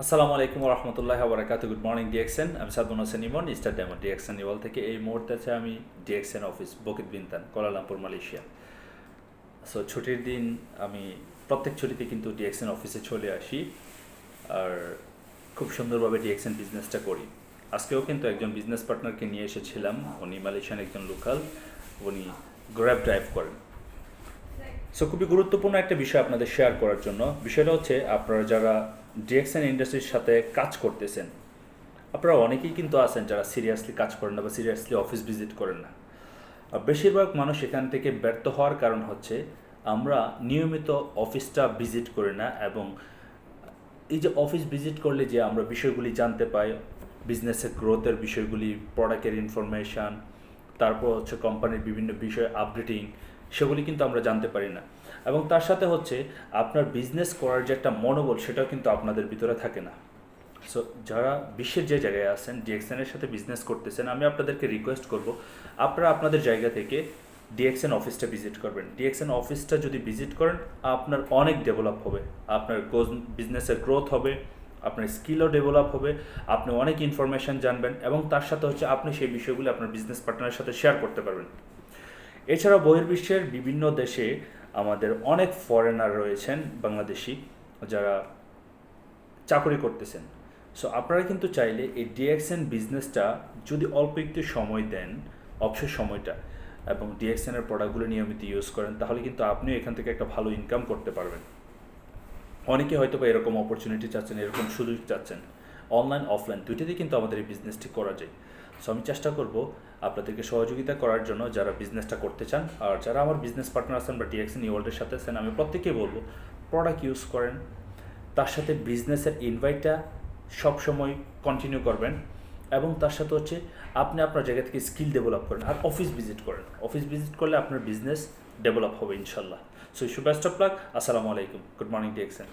আসসালামু আলাইকুম রহমতুল্লাহ বারাকাতু। Good morning DXN. আমি Sadman Hossain Emon, star diamond DXN নিওয়াল থেকে। এই মুহূর্তে আছে আমি DXN office Bukit Bintang, Kuala Lumpur, Malaysia. So ছুটির দিন আমি প্রত্যেক ছুটিতে কিন্তু ডিএক্সএন অফিসে চলে আসি আর খুব সুন্দরভাবে ডিএক্সএন বিজনেসটা করি। আজকেও কিন্তু একজন বিজনেস পার্টনারকে নিয়ে এসেছিলাম। উনি মালয়েশিয়ান একজন লোকাল, উনি গ্র্যাব ড্রাইভ করেন। সো খুবই গুরুত্বপূর্ণ একটা বিষয় আপনাদের শেয়ার করার জন্য। বিষয়টা হচ্ছে, আপনারা যারা ডিএক্সএন ইন্ডাস্ট্রির সাথে কাজ করতেছেন, আপনারা অনেকেই কিন্তু আছেন যারা সিরিয়াসলি কাজ করেন না বা সিরিয়াসলি অফিস ভিজিট করেন না। আর বেশিরভাগ মানুষ এখান থেকে ব্যর্থ হওয়ার কারণ হচ্ছে আমরা নিয়মিত অফিসটা ভিজিট করি না। এবং এই যে অফিস ভিজিট করলে যে আমরা বিষয়গুলি জানতে পাই, বিজনেসের গ্রোথের বিষয়গুলি, প্রোডাক্টের ইনফরমেশান, তারপর হচ্ছে কোম্পানির বিভিন্ন বিষয় আপডেটিং, সেগুলি কিন্তু আমরা জানতে পারি না। এবং তার সাথে হচ্ছে আপনার বিজনেস করার যে একটা মনোবল, সেটাও কিন্তু আপনাদের ভিতরে থাকে না। সো যারা বিশ্বের যে জায়গায় আছেন, ডিএক্সএনের সাথে বিজনেস করতেছেন, আমি আপনাদেরকে রিকোয়েস্ট করব, আপনারা আপনাদের জায়গা থেকে ডিএক্সএন অফিসটা ভিজিট করবেন। ডিএক্সএন অফিসটা যদি ভিজিট করেন, আপনার অনেক ডেভেলপ হবে, আপনার বিজনেসের গ্রোথ হবে, আপনার স্কিলও ডেভেলপ হবে, আপনি অনেক ইনফরমেশান জানবেন এবং তার সাথে হচ্ছে আপনি সেই বিষয়গুলি আপনার বিজনেস পার্টনারের সাথে শেয়ার করতে পারবেন। এছাড়াও বহির্বিশ্বের বিভিন্ন দেশে আমাদের অনেক ফরেনার রয়েছেন, বাংলাদেশি, যারা চাকরি করতেছেন। সো আপনারা কিন্তু চাইলে এই ডিএক্সএন বিজনেসটা যদি অল্প একটু সময় দেন, অবসর সময়টা, এবং ডিএক্সএনের প্রোডাক্টগুলো নিয়মিত ইউজ করেন, তাহলে কিন্তু আপনিও এখান থেকে একটা ভালো ইনকাম করতে পারবেন। অনেকে হয়তো বা এরকম অপরচুনিটি চাচ্ছেন, এরকম সুযোগ চাচ্ছেন। অনলাইন অফলাইন দুইটাতেই কিন্তু আমাদের এই বিজনেসটি করা যায়। সো আমি চেষ্টা করব আপনাদেরকে সহযোগিতা করার জন্য, যারা বিজনেসটা করতে চান। আর যারা আমার বিজনেস পার্টনার আছেন বা ডিএক্সএন ওয়ার্ল্ডের সাথে আছেন, আমি প্রত্যেকেই বলবো প্রোডাক্ট ইউজ করেন, তার সাথে বিজনেসের ইনভাইটটা সবসময় কন্টিনিউ করবেন, এবং তার সাথে হচ্ছে আপনি আপনার জায়গা থেকে স্কিল ডেভেলপ করেন আর অফিস ভিজিট করেন। অফিস ভিজিট করলে আপনার বিজনেস ডেভেলপ হবে ইনশাল্লাহ। So best of luck. আসসালামু আলাইকুম। Good morning DXN.